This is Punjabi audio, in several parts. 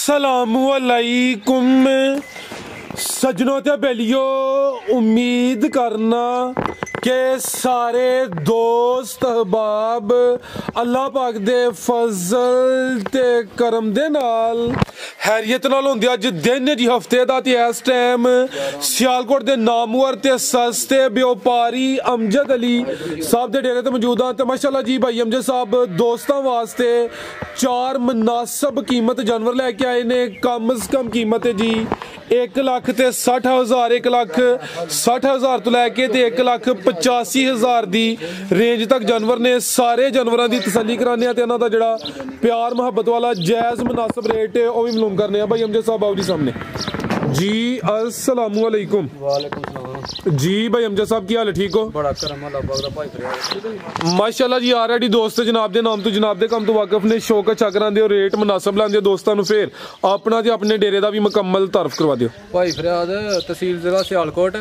अस्सलामुअलैकुम सजनों ते बेलियो, उम्मीद करना के सारे दोस्त अहबाब अल्लाह पाक दे फजल ते करम दे नाल हैरियत नाल होंदे। अज दिन जी हफ्ते दा ते इस टाइम सियालकोट दे नामवर ते सस्ते व्यापारी अमजद अली साहब दे डेरे ते मौजूद हां। ते माशाअल्लाह जी भाई अमजद साहब दोस्तां वास्ते 4 मुनासिब कीमत जानवर लैके आए ने। कम से कम कीमत है जी 1,60,000, 1,60,000 तो लैके 1,85,000 दी रेंज तक जानवर ने। सारे जानवरों की तसल्ली कराने ते इन्हां दा जिहड़ा प्यार मुहब्बत वाला जायज़ मुनासिब रेट है वह भी मालूम करने भाई अमजद साहब आओ जी सामने जी। अस्सलामुअलैकुम। वालेकुम सलाम जी भाई अमजद साहब की हाल है, ठीक हो? बड़ा करम अल्लाह पाक दा भाई फरियाद माशाअल्लाह जी। ऑलरेडी दोस्त जनाब दे नाम तो जनाब दे कम तो वाकफ ने, शौक अच्छा करांदे और रेट मुनासिब लांदे दोस्तां नूं। फिर अपना ते अपने डेरे दा भी मुकम्मल तारफ करवा दियो। भाई फरियाद तहसील जिला सियालकोट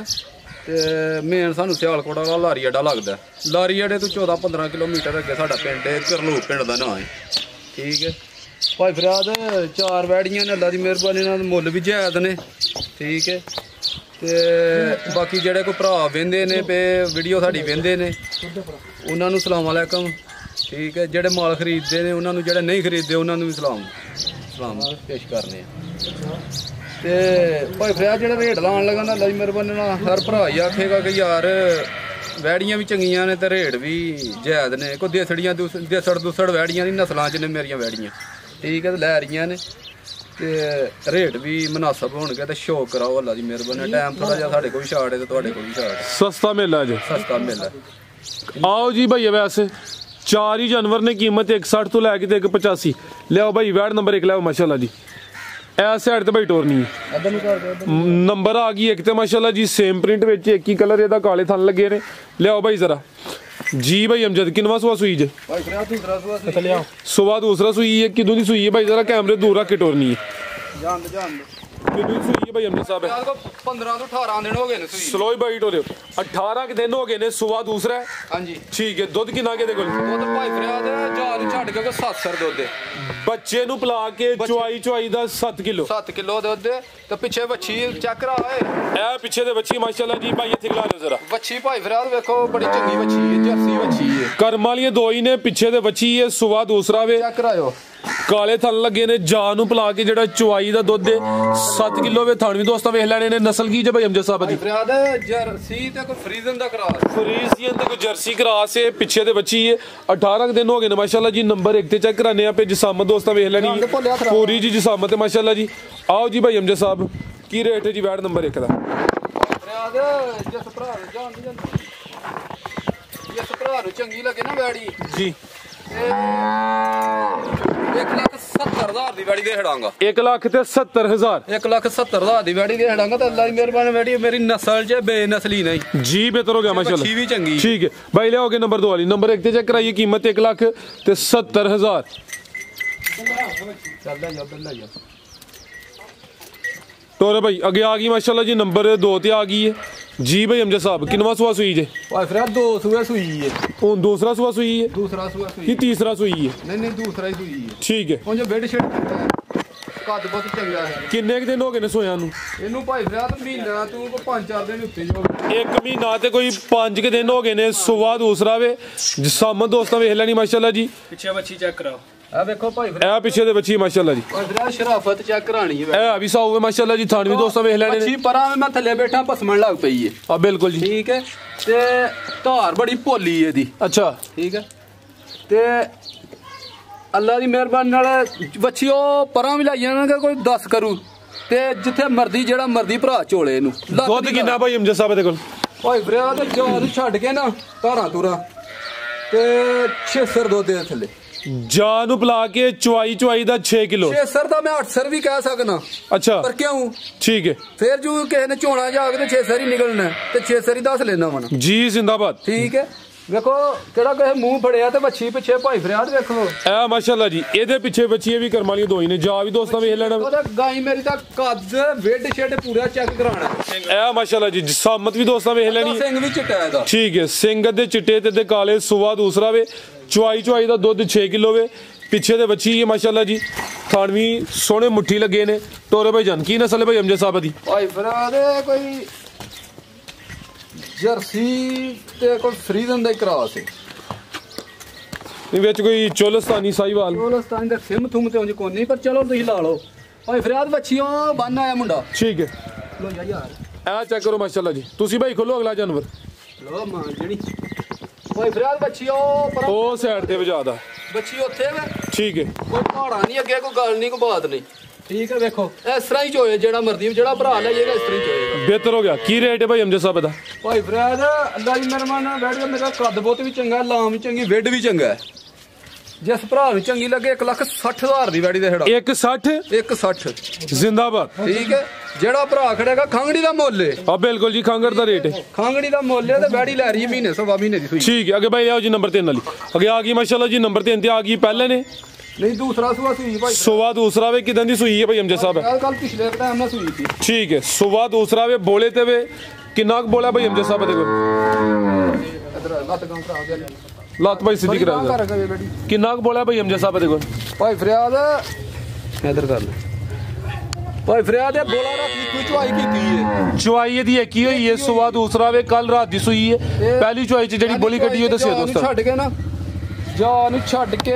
ते मेन सानू सियालकोट वाला लारी अड्डा लगदा। लारी अड्डे तो 14-15 किलोमीटर अगे साडा पिंड है, करलूप पिंड दा नाम है, ठीक है भाई फरियाद। 4 वैड़ियां ने, अल्लाह दी मेहरबानी नाल मुੱਲ भी जायज़ ने, ठीक है। ते बाकी जेड़े कोई भरा वेंदे ने पे वीडियो साडी वेंदे ने उन्हां नूं सलाम अलैकुम, ठीक है। जेड़े माल खरीदते ने उन्हां नूं, जेड़े नहीं खरीदते उन्हां नूं भी सलाम पेश करने। ते भाई फरियाद जेड़ा रेट लान लगा ना अल्लाह दी मेहरबानी नाल हर भरा ही आखेगा कि यार वैड़ियां भी चंगियां ने ते रेट भी जायज़ ने। कोई देसड़ियां देसड़ वैड़ियां दी नस्लां च ने मेरियां वैड़ियां, ठीक है। ते लै रहियां ने ते रेट भी मुनासिब होणगे ते शौक कराओ अल्लाह दी मेहरबानी। टाइम थोड़ा जिहा साढ़े कोल भी शार्ट है ते तुहाडे कोल भी शार्ट है। सस्ता मेला जो सस्ता मेला आओ जी भैया। वैसे 4 ही जानवर ने, कीमत 1,60 तो लैके 1,85 लियाओ भाई। वैड नंबर 1 लियाओ माशाल्लाह जी। ऐ साइड ते भाई टोर नहीं है, नंबर आ गई एक ते माशाल्लाह जी। सेम प्रिंट विच एक ही कलर एदा, काले थन लगे ने। लियाओ भाई जरा जी। भाई अमजद किनवा सुआ सुई जे? सुबह दूसरा सुई है। किदों दी सुई है भाई? जरा कैमरे दूर रख के टोरनी है। किदों दी सुई है भाई अमजद साहब? 15 तो 18 दिन हो गए ने सुई। स्लो ही भाई टोरियो। 18 के दिन हो गए ने। सुबह दूसरा है, हां जी, ठीक है। दुध कितना के दे कोल? दुध भाई फरियाद जान छड़ के 7 सर दुध है। बच्चे नु पिला के चुआई दा 7 किलो 7 किलो दुध ते पिछे बच्ची चेक करा ए पिछे दे बच्ची माशाल्लाह जी। भाई इथे खिला दो जरा बच्ची भाई फरियाद देखो बड़ी चंगी बच्ची है, जर्सी बच्ची है। कर्म वाली 2 ही ने, पिछे दे बच्ची है। सुबह दूसरा वे चेक करायो। काले थन लगे ने। जान नु पिला के जेड़ा चुआई दा दुध है 7 किलो वे। थान भी दोस्तां वेख लेने ने। नस्ल की जे भाई अमजद साहब दी? फरियाद जर्सी ते कोई फ्रीजन दा क्रॉस, फ्रीजियन ते कोई जर्सी क्रॉस है। पिछे दे बच्ची है। 18 दिन हो गए ने माशाल्लाह जी। नंबर 1 ते चेक कराने पे जिसामत दोस्तां वेख लेनी पूरी जी जिसामत है माशाल्लाह जी। आओ जी भाई अमजद साहब की रेट है जी वैड नंबर 1 दा? फरियाद जिस भरा जान दी जिस भरा नु चंगी लगे ना वैड़ी जी 1,70,000 दी वैड़ी दे छड़ांगा। 1,70,000 1,70,000 दी वैड़ी दे छड़ांगा। तो अल्लाह दी मेहरबानी वैड़ी मेरी नस्ल च बेनस्ली नहीं जी। बेहतर हो गया माशाल्लाह। अच्छी भी चंगी, ठीक है भाई। ले आओगे नंबर 2 वाली। नंबर 1 ते चेक कराइए। कीमत 1,70,000। चल ले जा टोरे भाई आगे आ गई माशाल्लाह जी। नंबर 2 ते आ गई है जी। भाई अमजद साहब किनवा सुआ सुई जे? भाई फरियाद 2 सुए सुई है। हुन दूसरा सुआ सुई है? दूसरा सुआ सुई कि तीसरा सुई है? नहीं दूसरा ही सुई है, ठीक है। ਹੁਣ ਜੋ ਬੈੱਡ ਸ਼ੀਟ ਕੱਦ ਬਹੁਤ ਚੰਗਾ ਹੈ। किन्ने के दिन हो गए ने सोया नु? ਇਹਨੂੰ ਭਾਈ ਫਰਿਆਦ ਮਹੀਨਾ ਤੂੰ ਕੋ 5-4 ਦਿਨ ਉੱਤੇ ਜੋ 1 महीना ते कोई 5 के दिन हो गए ने। सुबह दूसरा वे जिसामत दोस्तां वेख लेनी माशाल्लाह जी। ਪਿੱਛੇ ਬੱਚੀ ਚੈੱਕ ਕਰਾਓ। ਆ ਵੇਖੋ ਭਾਈ ए पीछे दे बच्ची माशाल्लाह जी। ਭਾਈ ਫਰਿਆਦ ਸ਼ਰਾਫਤ ਚੈੱਕ ਕਰਾਣੀ ਹੈ। ए अभी साउ माशाल्लाह जी। थान भी दोस्तां वेख लेने ਬੱਚੀ ਪਰਾਂ ਮੈਂ ਥੱਲੇ ਬੈਠਾ ਭਸਮਣ ਲੱਗ ਪਈ ਹੈ। हां बिल्कुल जी, ठीक है। ते धार बड़ी भोली है दी, अच्छा ठीक है। ते अल्लाह दी मेहरबानी नाल बच्ची ओ परां भी लाई जाणगे कोई 10 करू ते जिथे मर्जी जेड़ा मर्जी भरा चोले नु। दुध किन्ना भाई अमजद साहब दे कोल? भाई फरियाद जान छड्ड के ना धारा तुरा ते 6 सर दुध दे थल्ले जान पिला के चुआई दा 6 किलो। 6 सर दा मैं 8 सर भी कह सकना। अच्छा पर क्यों? ठीक है। फिर जो किसी ने चोना जाग ते 6 सर ही निकलना ते 6 सर ही 10 लेना वना जी। जिंदाबाद, ठीक है। देखो केड़ा कहे मुंह फड़िया ते बच्ची पिछे भाई फरियाद देखो ए माशाल्लाह जी। एदे पिछे बच्ची भी कर्म वाली 2 ही ने। जा भी दोस्तां वेख लेना। ओदा गाय मेरी दा कद वेड शेड पूरा चेक कराना ए माशाल्लाह जी। जिसामत भी दोस्तां वेख लेनी। सिंग भी चिट्टा है ठीक है। सिंग दे चिट्टे ते काले। सुबह दूसरा वे चुआई दा दुध 6 किलो वे। ਪਿੱਛੇ ਦੇ ਬੱਚੀ ਹੈ ਮਾਸ਼ਾਅੱਲਾ ਜੀ ਥਾਣਵੀ ਸੋਹਣੇ ਮੁੱਠੀ ਲੱਗੇ ਨੇ ਟੋਰੇ ਭਾਈ ਜਾਨ ਕੀ ਨਸਲ ਹੈ ਭਾਈ ਅਮਜਦ ਸਾਹਿਬ ਦੀ ਭਾਈ ਫਰਾਦ ਕੋਈ ਜਰਸੀ ਤੇ ਕੋਈ ਫਰੀਦਨ ਦਾ ਕਰਾਸ ਹੈ ਵਿੱਚ ਕੋਈ ਚੋਲਸਤਾਨੀ ਸਾਹੀਵਾਲ ਚੋਲਸਤਾਨੀ ਦਾ ਸਿਮ ਥੁਮ ਤੇ ਉਂਝ ਕੋਈ ਨਹੀਂ ਪਰ ਚਲੋ ਤੁਸੀਂ ਲਾ ਲਓ ਭਾਈ ਫਰਾਦ ਬੱਚੀਆਂ ਬੰਨ ਆਇਆ ਮੁੰਡਾ ਠੀਕ ਹੈ ਲੋ ਯਾਰ ਇਹ ਚੈੱਕ ਕਰੋ ਮਾਸ਼ਾਅੱਲਾ ਜੀ ਤੁਸੀਂ ਭਾਈ ਖੋਲੋ ਅਗਲਾ ਜਾਨਵਰ ਲੋ ਮਾਂ ਜਿਹੜੀ ਭਾਈ ਫਰਾਦ ਬੱਚੀਆਂ ਉਹ ਸਾਈਡ ਤੇ ਵਜਾਦਾ ਬੱਚੀ ਉੱਥੇ ਵੇ ਠੀਕ ਹੈ ਕੋਈ ਪਹਾੜਾ ਨਹੀਂ ਅੱਗੇ ਕੋਈ ਗੱਲ ਨਹੀਂ ਕੋਈ ਬਾਤ ਨਹੀਂ ਠੀਕ ਹੈ ਵੇਖੋ ਇਸ ਤਰ੍ਹਾਂ ਹੀ ਚੋਏ ਜਿਹੜਾ ਮਰਦੀ ਜਿਹੜਾ ਭਰਾ ਲੈ ਜਾਏਗਾ ਇਸ ਤਰ੍ਹਾਂ ਹੀ ਚੋਏਗਾ ਬਿਹਤਰ ਹੋ ਗਿਆ ਕੀ ਰੇਟ ਹੈ ਭਾਈ ਅਮਜਦ ਸਾਹਿਬ ਦਾ ਭਾਈ ਫਰਾਦ ਅੱਲਾ ਦੀ ਮਿਹਰਬਾਨੀ ਨਾਲ ਬੈਠ ਗਿਆ ਮੇਰਾ ਕੱਦ ਬਹੁਤ ਵੀ ਚੰਗਾ ਲਾਮ ਵੀ ਚੰਗੀ ਵਿੱਡ ਵੀ ਚੰਗਾ ਜਿਸ ਭਰਾ ਨੂੰ ਚੰਗੀ ਲੱਗੇ 1,60,000 ਦੀ ਵੈੜੀ ਦੇ ਹੜਾ 160 160 ਜ਼ਿੰਦਾਬਾਦ ਠੀਕ ਹੈ ਜਿਹੜਾ ਭਰਾ ਖੜੇਗਾ ਖਾਂਗੜੀ ਦਾ ਮੁੱਲ ਹੈ ਆ ਬਿਲਕੁਲ ਜੀ ਖਾਂਗੜ ਦਾ ਰੇਟ ਹੈ ਖਾਂਗੜੀ ਦਾ ਮੁੱਲ ਹੈ ਤੇ ਵੈੜੀ ਲੈ ਰਹੀ ਹੈ ਮਹੀਨੇ ਸਵਾ ਮਹੀਨੇ ਦੀ ਸੂਈ ਠੀਕ ਹੈ ਅੱਗੇ ਭਾਈ ਆਓ ਜੀ ਨੰਬਰ 3 ਵਾਲੀ ਅੱਗੇ ਆ ਗਈ ਮਾਸ਼ਾਅੱਲਾ ਜੀ ਨੰਬਰ 3 ਤੇ ਆ ਗਈ ਪਹਿਲੇ ਨੇ ਨਹੀਂ ਦੂਸਰਾ ਸੂਆ ਸੂਈ ਭਾਈ ਸੁਵਾ ਦੂਸਰਾ ਵੇ ਕਿਦਾਂ ਦੀ ਸੂਈ ਹੈ ਭਾਈ ਅਮਜਦ ਸਾਹਿਬ ਕੱਲ ਪਿਛਲੇ ਟਾਈਮ ਨਾਲ ਸੂਈ ਸੀ ਠੀਕ ਹੈ ਸੁਵਾ ਦੂਸਰਾ ਵੇ ਬੋਲੇ ਤੇ ਵੇ ਕਿੰਨਾ ਕੁ ਬੋਲਾ ਭਾਈ ਅਮਜਦ ਸਾਹਿਬ ਦੇ ਕੋਲ ਇਧਰ ਲੱਤ ਗਾਂ ਭਰਾ ਦੇ ਲੱਤ ਭਾਈ ਸਿੱਧੀ ਕਰਾ ਦੇ ਕਿੰਨਾ ਕੁ ਬੋਲਾ ਭਾਈ ਅਮਜਦ ਸਾਹਿਬ ਦੇ ਕੋਲ ਭਾਈ ਫਰਿਆਦ ਇਧਰ ਕਰ ਲੈ ਭਾਈ ਫਰਿਆਦ ਇਹ ਬੋਲਾ ਰੱਖ ਲਈ ਕੋਈ ਚੁਆਈ ਕੀਤੀ ਹੈ ਚੁਆਈ ਇਹਦੀ ਇੱਕ ਹੀ ਹੋਈ ਹੈ ਸੁਵਾ ਦੂਸਰਾ ਵੇ ਕੱਲ ਰਾਤ ਦੀ ਸੂਈ ਹੈ ਪਹਿਲੀ ਚੁਆਈ ਚ ਜਿਹੜੀ ਬੋਲੀ ਕੱਢੀ ਉਹ ਦੱਸਿਓ ਦੋਸਤੋ ਛੱਡ ਕੇ ਨਾ ਜਾ ਨੂੰ ਛੱਡ ਕੇ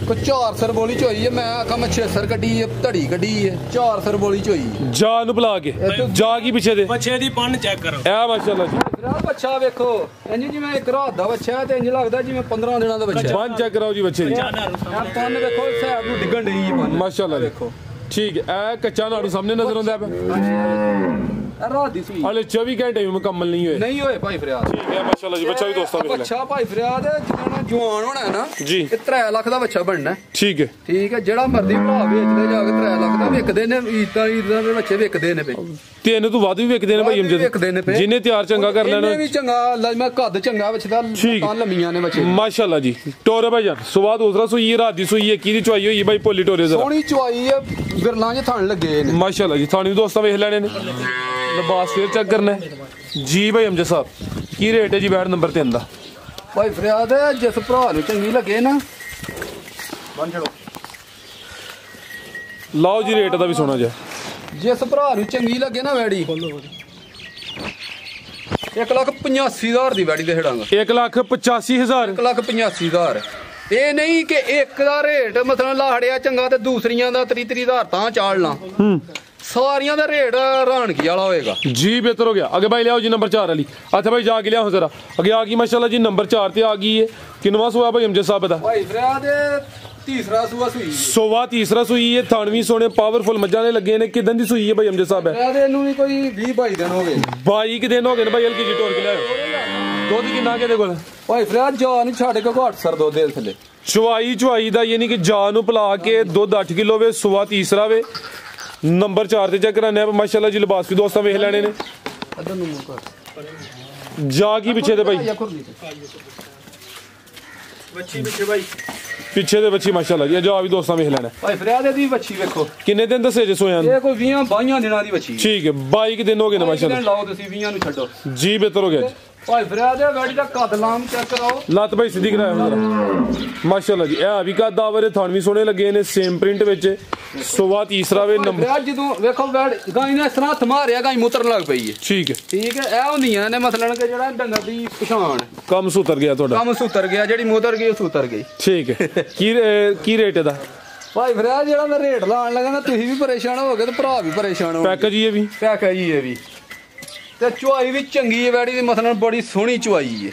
ਕੋ 4 ਸਰ ਬੋਲੀ ਚੋਈ ਹੈ ਮੈਂ ਆਖਾਂ ਮੈਂ 6 ਸਰ ਕੱਢੀ ਹੈ ਧੜੀ ਕੱਢੀ ਹੈ 4 ਸਰ ਬੋਲੀ ਚੋਈ ਜਾ ਨੂੰ ਬੁਲਾ ਕੇ ਜਾ ਕੀ ਪਿੱਛੇ ਦੇ ਬੱਚੇ ਦੀ ਪੰਨ ਚੈੱਕ ਕਰੋ ਇਹ ਮਾਸ਼ਾਅੱਲਾ ਜੀ ਰਾਹ ਬੱਚਾ ਵੇਖੋ ਇੰਜ ਜਿਵੇਂ ਇੱਕ ਰਾਤ ਦਾ ਬੱਚਾ ਤੇ ਇੰਜ ਲੱਗਦਾ ਜਿਵੇਂ 15 ਦਿਨਾਂ ਦਾ ਬੱਚਾ ਬੰਨ ਚੈੱਕ ਕਰਾਓ ਜੀ ਬੱਚੇ ਦੀ ਇਹ ਪੰਨ ਵੇਖੋ ਸਾਹਿਬ ਨੂੰ ਡਿੱਗਣ ਡਈ ਹੈ ਪੰਨ ਮਾਸ਼ਾਅੱਲਾ ਵੇਖੋ ਠੀਕ ਹੈ ਇਹ ਕੱਚਾ ਨਾੜੂ ਸਾਹਮਣੇ ਨਜ਼ਰ ਆਉਂਦਾ ਪਿਆ ਰਾਤ ਦੀ ਸੂਈ ਹਲੇ 24 ਘੰਟੇ ਵੀ ਮੁਕੰਮਲ ਨਹੀਂ ਹੋਏ ਨਹੀਂ ਹੋਏ ਭਾਈ ਫਰਿਆਦ ਠੀਕ ਹੈ ਮਾਸ਼ਾਅੱਲਾ ਜੀ ਬੱਚਾ ਵੀ ਦੋਸਤਾਂ ਵੇਖ ਲੈ ਬੱਚਾ ਭਾਈ ਫਰਿਆਦ ਜਿੱਦਾਂ ਜਵਾਨ ਹੋਣਾ ਹੈ ਨਾ ਜੀ ਇਹ 3 ਲੱਖ ਦਾ ਬੱਚਾ ਬਣਨਾ ਠੀਕ ਹੈ ਠੀਕ ਹੈ ਜਿਹੜਾ ਮਰਦੀ ਭਰਾ ਵੇਚਦੇ ਜਾ ਕੇ 3 ਲੱਖ ਦਾ ਵਿਕਦੇ ਨੇ ਈਦਾਂ ਦੇ ਬੱਚੇ ਵਿਕਦੇ ਨੇ ਪਏ ਤਿੰਨ ਤੋਂ ਵੱਧ ਵੀ ਵਿਕਦੇ ਨੇ ਭਾਈ ਅਮਜਦ ਜਿਹਨੇ ਤਿਆਰ ਚੰਗਾ ਕਰ ਲੈਣਾ ਵੀ ਚੰਗਾ ਮੈਂ ਕੱਦ ਚੰਗਾ ਬੱਚਾ ਤਾਂ ਲੰਮੀਆਂ ਨੇ ਬੱਚੇ ਮਾਸ਼ਾਅੱਲਾ ਜੀ ਟੋਰੇ ਭਾਈ ਜਾਨ ਸੁਵਾ ਦੂਸਰਾ ਸੂਈ ਹੈ ਰਾਤ ਦੀ ਸੂਈ ਹੈ ਕਿਹਦੀ ਚੁਆਈ ਹੋਈ ਹੈ ਭਾਈ ਭੋਲੀ ਟੋਰੇ ਜ਼ਰਾ ਸੋਹਣੀ ਚੁਆਈ ਹੈ ਵਿਰਲਾਂ 'ਚ ਥਣ ਲੱਗੇ ਨੇ ਮਾਸ਼ਾਅੱਲਾ ਜੀ ਥਾਣੀ ਦੋਸਤਾਂ ਵੇਖ ਲੈਣੇ ਨੇ ਲਿਬਾਸ ਫੇਰ ਚੈੱਕ ਕਰਨਾ ਜੀ ਭਾਈ ਅਮਜਦ ਸਾਹਿਬ ਕੀ ਰੇਟ ਹੈ ਜੀ ਬੈਡ ਨੰਬਰ 3 ਦਾ ਭਾਈ ਫਰਿਆਦ ਜਿਸ ਭਰਾ ਨੂੰ ਚੰਗੀ ਲੱਗੇ ਨਾ ਬੰਨ ਛੜੋ ਲਾਓ ਜੀ ਰੇਟ ਦਾ ਵੀ ਸੁਣਾ ਜਾ ਜਿਸ ਭਰਾ ਨੂੰ ਚੰਗੀ ਲੱਗੇ ਨਾ ਵੈੜੀ 1,85,000 ਦੀ ਵੈੜੀ ਦੇ ਛੜਾਂਗਾ 1,85,000 1,85,000 ਇਹ ਨਹੀਂ ਕਿ ਇੱਕ ਦਾ ਰੇਟ ਮਤਲਬ ਲਾੜਿਆ ਚੰਗਾ ਤੇ ਦੂਸਰੀਆਂ ਦਾ 30,000 ਤਾਂ ਚਾਲ ਲਾਂ ਸਾਰੀਆਂ ਦਾ ਰੇਟ ਰਾਣਕੀ ਵਾਲਾ ਹੋਏਗਾ ਜੀ ਬਿਹਤਰ ਹੋ ਗਿਆ ਅੱਗੇ ਭਾਈ ਲਿਆਓ ਜੀ ਨੰਬਰ 4 ਵਾਲੀ ਅੱਛਾ ਭਾਈ ਜਾ ਕੇ ਲਿਆਓ ਜ਼ਰਾ ਅੱਗੇ ਆ ਗਈ ਮਾਸ਼ਾਅੱਲਾ ਜੀ ਨੰਬਰ 4 ਤੇ ਆ ਗਈ ਹੈ ਕਿੰਨਵਾਂ ਸੂਆ ਭਾਈ ਅਮਜਦ ਸਾਹਿਬ ਦਾ ਭਾਈ ਫਰਿਆਦ ਤੀਸਰਾ ਸੂਆ ਸੂਈ ਸੋਵਾ ਤੀਸਰਾ ਸੂਈ ਹੈ ਥਾਣਵੀ ਸੋਹਣੇ ਪਾਵਰਫੁਲ ਮੱਝਾਂ ਦੇ ਲੱਗੇ ਨੇ ਕਿਦਾਂ ਦੀ ਸੂਈ ਹੈ ਭਾਈ ਅਮਜਦ ਸਾਹਿਬ ਫਰਿਆਦ ਇਹਨੂੰ ਵੀ ਕੋਈ 20-22 ਦਿਨ ਹੋ ਗਏ 22 ਕਿ ਦਿਨ ਹੋ ਗਏ ਨੇ ਭਾਈ ਹਲਕੀ ਜੀ ਟੋਰ ਕੇ ਲਿਆਓ ਦੁੱਧ ਕਿੰਨਾ ਕਿਹਦੇ ਕੋਲ ਭਾਈ ਫਰਿਆਦ ਜਾ ਨਹੀਂ ਛੱਡ ਕੇ 8 ਸਰ ਦੁੱਧ ਦੇ ਥੱਲੇ ਚੁਆਈ ਦਾ ਯਾਨੀ ਕਿ ਜਾ ਨੂੰ ਪਿਲਾ ਕੇ ਦੁੱਧ 8 ਕਿਲੋ ਵੇ ਸੋਵਾ ਤੀਸਰਾ ਵੇ ਨੰਬਰ 4 ਤੇ ਚੈੱਕ ਕਰਾਨੇ ਆ ਮਾਸ਼ਾਅੱਲਾ ਜੀ ਲਿਬਾਸ ਵੀ ਦੋਸਤਾਂ ਵੇਖ ਲੈਣੇ ਨੇ ਅਦਰ ਨੂੰ ਮੂੰਹ ਕਰ ਜਾ ਕੀ ਪਿੱਛੇ ਦੇ ਭਾਈ ਬੱਚੀ ਪਿੱਛੇ ਭਾਈ ਪਿੱਛੇ ਦੇ ਬੱਚੀ ਮਾਸ਼ਾਅੱਲਾ ਜੀ ਜਾ ਵੀ ਦੋਸਤਾਂ ਵੇਖ ਲੈਣਾ ਭਾਈ ਫਰਿਆਦ ਦੀ ਬੱਚੀ ਵੇਖੋ ਕਿੰਨੇ ਦਿਨ ਦੱਸੇ ਜੇ ਸੋਇਆਂ ਇਹ ਕੋਈ 20-22 ਦਿਨਾਂ ਦੀ ਬੱਚੀ ਠੀਕ ਹੈ 22 ਦਿਨ ਹੋ ਗਏ ਨੇ ਮਾਸ਼ਾਅੱਲਾ ਲਾਓ ਤੁਸੀਂ 20 ਨੂੰ ਛੱਡੋ ਜੀ ਬਿਹਤਰ ਹੋ ਗਿਆ ਜੀ ਭਾਈ ਫਰਿਆਦ ਵੈੜੀ ਦਾ ਕੱਦ ਲਾਮ ਚੈੱਕ ਕਰਾਓ ਲੱਤ ਭਾਈ ਸਿੱਧੀ ਕਰਾਇਆ ਜਰਾ ਮਾਸ਼ਾਅੱਲਾ ਜੀ ਇਹ ਵੀ ਕੱਦ ਆਵਰੇ ਥਾਣਵੀ ਸੋਹਣੇ ਲੱਗੇ ਨੇ ਸੇਮ ਪ੍ਰਿੰਟ ਵਿੱਚ ਸੋਵਾ ਤੀਸਰਾ ਵੇ ਨੰਬਰ ਫਰਿਆਦ ਜਦੋਂ ਵੇਖੋ ਵੈੜ ਗਾਈ ਨੇ ਇਸ ਤਰ੍ਹਾਂ ਹੱਥ ਮਾਰਿਆ ਗਾਈ ਮੁੱਤਰਨ ਲੱਗ ਪਈ ਹੈ ਠੀਕ ਹੈ ਇਹ ਹੁੰਦੀਆਂ ਨੇ ਮਸਲਨ ਕਿ ਜਿਹੜਾ ਡੰਗਰ ਦੀ ਪਛਾਣ ਕੰਮ ਸੁਤਰ ਗਿਆ ਤੁਹਾਡਾ ਕੰਮ ਸੁਤਰ ਗਿਆ ਜਿਹੜੀ ਮੁੱਤਰ ਗਈ ਉਹ ਸੁਤਰ ਗਈ ਠੀਕ ਹੈ ਕੀ ਰੇਟ ਇਹਦਾ ਭਾਈ ਫਰਿਆਦ ਜਿਹੜਾ ਮੈਂ ਰੇਟ ਲਾਣ ਲੱਗਾ ਨਾ ਤੁਸੀਂ ਵੀ ਪਰੇਸ਼ਾਨ ਹੋਗੇ ਤੇ ਭਰਾ ਵੀ ਪਰੇਸ਼ਾਨ ਹੋ ਪੈਕੇਜ ਹੀ ਇਹ ਵੀ ਪੈਕ ਹੈ ਜੀ ਇਹ ਵੀ ਤੇ ਚੁਆਈ ਵੀ ਚੰਗੀ ਹੈ ਵੈੜੀ ਦੀ ਮਸਲਨ ਬੜੀ ਸੋਹਣੀ ਚੁਆਈ ਹੈ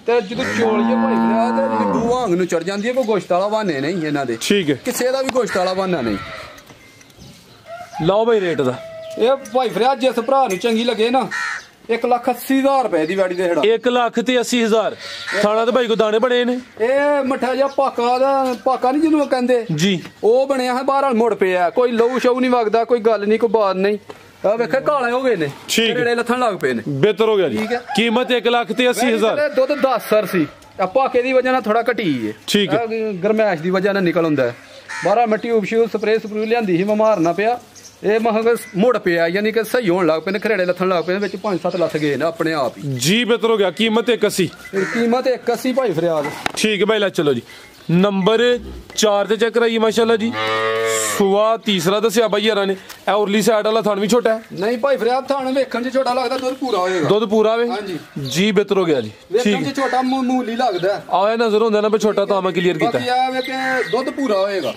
ਤੇ ਜਦੋਂ ਚੋਲੀਏ ਭਾਈ ਫਰਿਆਦ ਨਿੰਬੂ ਵਾਂਗ ਨੂੰ ਚੜ ਜਾਂਦੀ ਹੈ ਕੋਈ ਗੋਸ਼ਤ ਵਾਲਾ ਬਹਾਨੇ ਨਹੀਂ ਇਹਨਾਂ ਦੇ ਠੀਕ ਹੈ ਕਿਸੇ ਦਾ ਵੀ ਗੋਸ਼ਤ ਵਾਲਾ ਬਹਾਨਾ ਨਹੀਂ ਲਾਓ ਭਾਈ ਰੇਟ ਦਾ ਇਹ ਭਾਈ ਫਰਿਆਦ ਜਿਸ ਭਰਾ ਨੂੰ ਚੰਗੀ ਲੱਗੇ ਨਾ 1,80,000 ਰੁਪਏ ਦੀ ਵੈੜੀ ਦੇ ਹੜਾ 1,80,000 ਥਾਣਾ ਤੇ ਭਾਈ ਕੋ ਦਾਣੇ ਬਣੇ ਨੇ ਇਹ ਮੱਠਾ ਜਿਹਾ ਪਾਕਾ ਨਹੀਂ ਜਿਹਨੂੰ ਕਹਿੰਦੇ ਜੀ ਉਹ ਬਣਿਆ ਹੈ ਬਾਹਰ ਮੁੜ ਪਿਆ ਕੋਈ ਲਹੂ ਸ਼ੂ ਨਹੀਂ ਵਗਦਾ ਕੋਈ ਗੱਲ ਨਹੀਂ ਕੋਈ ਬਾਤ ਨਹੀਂ ਆ ਵੇਖੇ ਕਾਲੇ ਹੋ ਗਏ ਨੇ ਰੇੜੇ ਲੱਥਣ ਲੱਗ ਪਏ ਨੇ ਬਿਹਤਰ ਹੋ ਗਿਆ ਜੀ ਕੀਮਤ 1,80,000 ਦੁੱਧ 10 ਸਰ ਸੀ ਆ ਪਾਕੇ ਦੀ ਵਜ੍ਹਾ ਨਾਲ ਥੋੜਾ ਘਟੀ ਹੈ ਠੀਕ ਹੈ ਗਰਮੈਸ਼ ਦੀ ਵਜ੍ਹਾ ਨਾਲ ਨਿਕਲ ਹੁੰਦਾ ਬਾਹਰ ਮਿੱਟੀ ਉਬਸ਼ੂ ਸਪਰੇ ਸਪਰੂ ਲਿਆਂਦੀ ਸੀ ਮੈਂ ਮਾਰਨਾ ਪਿਆ ਇਹ ਮਹੰਗ ਮੁੜ ਪਿਆ ਯਾਨੀ ਕਿ ਸਹੀ ਹੋਣ ਲੱਗ ਪਏ ਨੇ ਖਰੇੜੇ ਲੱਥਣ ਲੱਗ ਪਏ ਵਿੱਚ 5-7 ਲੱਥ ਗਏ ਨੇ ਆਪਣੇ ਆਪ ਹੀ ਜੀ ਬਿਹਤਰ ਹੋ ਗਿਆ ਕੀਮਤ 180 ਕੀਮਤ 180 ਭਾਈ ਫਰਿਆਦ ਠੀਕ ਹੈ ਭਾਈ ਲੈ ਚਲੋ ਜੀ ਨੰਬਰ 4 ਤੇ ਚੈੱਕ ਕਰਾਈਏ ਮਾਸ਼ਾਅੱਲਾ ਜੀ। ਸੁਆ ਤੀਸਰਾ ਦੱਸਿਆ ਬਾਈ ਯਾਰਾਂ ਨੇ। ਇਹ ਉਰਲੀ ਸਾਈਡ ਵਾਲਾ ਥਣ ਵੀ ਛੋਟਾ ਹੈ? ਨਹੀਂ ਭਾਈ ਫਰਿਆਦ ਥਾਣ ਵੇਖਣ 'ਚ ਛੋਟਾ ਲੱਗਦਾ, ਦੁੱਧ ਪੂਰਾ ਹੋਏਗਾ। ਦੁੱਧ ਪੂਰਾ ਵੇ ਹਾਂਜੀ ਜੀ, ਬਿਹਤਰ ਹੋ ਗਿਆ ਜੀ। ਵੇਖਣ 'ਚ ਛੋਟਾ ਮਾਮੂਲੀ ਲੱਗਦਾ, ਆਇਆ ਨਜ਼ਰ ਹੁੰਦਾ ਨਾ ਵੀ ਛੋਟਾ, ਤਾਂ ਮੈਂ ਕਲੀਅਰ ਕੀਤਾ। ਬਾਕੀ ਆ ਵੇ ਕਿ ਦੁੱਧ ਪੂਰਾ ਹੋਏਗਾ।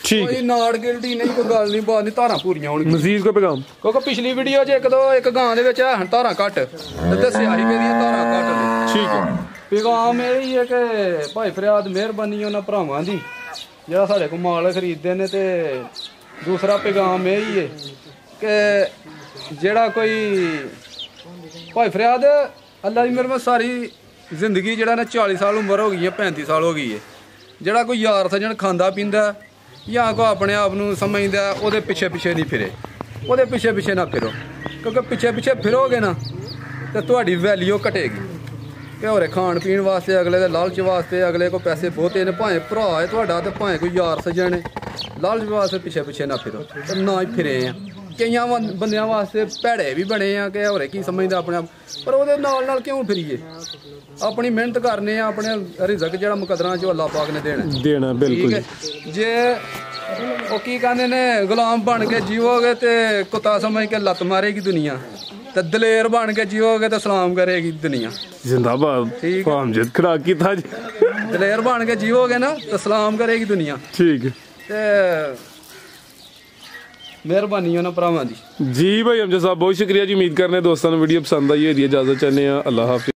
ਠੀਕ ਕੋਈ ਨਾੜ ਗਿਲਟੀ ਨਹੀਂ, ਕੋਈ ਗੱਲ ਨਹੀਂ, ਬਾਤ ਨਹੀਂ, ਧਾਰਾਂ ਪੂਰੀਆਂ ਹੋਣਗੀਆਂ। ਮਜ਼ੀਦ ਕੋਈ ਪੈਗਾਮ? ਕਿਉਂਕਿ ਪਿਛਲੀ ਵੀਡੀਓ 'ਚ ਇੱਕ ਗਾਂ ਦੇ ਵਿੱਚ ਹੈ ਧਾਰਾਂ ਘੱਟ ਤੇ ਦੱਸਿਆ ਸੀ ਮੇਰੀਆਂ ਧਾਰਾਂ ਘੱਟ ਨੇ। ਠੀਕ ਹੈ। ਪੈਗਾਮ ਇਹ ਹੀ ਹੈ ਕਿ ਭਾਈ ਫਰਿਆਦ ਮਿਹਰਬਾਨੀ ਉਹਨਾਂ ਭਰਾਵਾਂ ਦੀ ਜਿਹੜਾ ਸਾਡੇ ਕੋਲ ਮਾਲ ਖਰੀਦਦੇ ਨੇ, ਤੇ ਦੂਸਰਾ ਪੈਗਾਮ ਇਹ ਹੀ ਹੈ ਕਿ ਜਿਹੜਾ ਕੋਈ ਭਾਈ ਫਰਿਆਦ ਅੱਲਾ ਦੀ ਮਿਹਰ ਸਾਰੀ ਜ਼ਿੰਦਗੀ ਜਿਹੜਾ ਨਾ 40 ਸਾਲ ਉਮਰ ਹੋ ਗਈ ਹੈ, 35 ਸਾਲ ਹੋ ਗਈ ਹੈ, ਜਿਹੜਾ ਕੋਈ ਯਾਰ ਸੱਜਣ ਖਾਂਦਾ ਪੀਂਦਾ ਜਾਂ ਕੋਈ ਆਪਣੇ ਆਪ ਨੂੰ ਸਮਝਦਾ, ਉਹਦੇ ਪਿੱਛੇ ਪਿੱਛੇ ਨਹੀਂ ਫਿਰੇ, ਉਹਦੇ ਪਿੱਛੇ ਪਿੱਛੇ ਨਾ ਫਿਰੋ। ਕਿਉਂਕਿ ਪਿੱਛੇ ਪਿੱਛੇ ਫਿਰੋਗੇ ਨਾ ਤੇ ਤੁਹਾਡੀ ਵੈਲਿਊ ਘਟੇਗੀ। ਕਿ ਹੋਰੇ ਖਾਣ ਪੀਣ ਵਾਸਤੇ, ਅਗਲੇ ਦੇ ਲਾਲਚ ਵਾਸਤੇ, ਅਗਲੇ ਕੋਲ ਪੈਸੇ ਬਹੁਤੇ ਨੇ, ਭਾਵੇਂ ਭਰਾ ਹੈ ਤੁਹਾਡਾ ਤੇ ਭਾਵੇਂ ਕੋਈ ਯਾਰ ਸੱਜਣ ਹੈ, ਲਾਲਚ ਵਾਸਤੇ ਪਿੱਛੇ ਪਿੱਛੇ ਨਾ ਫਿਰੋ। ਤੇ ਨਾ ਹੀ ਫਿਰੇ ਆ। ਕਈਆਂ ਬੰਦਿਆਂ ਵਾਸਤੇ ਭੈੜੇ ਵੀ ਬਣੇ ਆ ਕਿ ਹੋਰੇ ਕੀ ਸਮਝਦਾ ਆਪਣੇ ਆਪ, ਪਰ ਉਹਦੇ ਨਾਲ ਨਾਲ ਕਿਉਂ ਫਿਰੀਏ? ਆਪਣੀ ਮਿਹਨਤ ਕਰਨੇ ਆ, ਆਪਣੇ ਰਿਜ਼ਕ ਜਿਹੜਾ ਮੁਕੱਦਰਾਂ 'ਚੋਂ ਅੱਲਾਹ ਪਾਕ ਨੇ ਦੇਣਾ। ਬਿਲਕੁਲ। ਜੇ ਉਹ ਕੀ ਕਹਿੰਦੇ ਨੇ, ਗੁਲਾਮ ਬਣ ਕੇ ਜੀਵੋਗੇ ਤੇ ਕੁੱਤਾ ਸਮਝ ਕੇ ਲੱਤ ਮਾਰੇਗੀ ਦੁਨੀਆ, ਤੇ ਦਲੇਰ ਬਣ ਕੇ ਜੀਵੋਗੇ ਤੇ ਸਲਾਮ ਕਰੇਗੀ ਦੁਨੀਆ। ਜ਼ਿੰਦਾਬਾਦ। ਭਾਮਜਦ ਖੜਾ ਕੀਤਾ ਜੀ। ਦਲੇਰ ਬਣ ਕੇ ਜੀਵੋਗੇ ਨਾ ਤੇ ਸਲਾਮ ਕਰੇਗੀ ਦੁਨੀਆ। ਠੀਕ। ਤੇ ਮਿਹਰਬਾਨੀ ਉਹਨਾਂ ਭਰਾਵਾਂ ਦੀ। ਜੀ ਭਾਈ ਅਮਜਦ ਸਾਹਿਬ, ਬਹੁਤ ਸ਼ੁਕਰੀਆ ਜੀ। ਉਮੀਦ ਕਰਨੇ ਦੋਸਤਾਂ ਨੂੰ ਵੀਡੀਓ ਪਸੰਦ ਆਈ ਹੋਈ। ਇਜਾਜ਼ਤ ਚਾਹੁੰਦੇ ਆ। ਅੱਲਾਹ ਹਾਫਿਜ਼।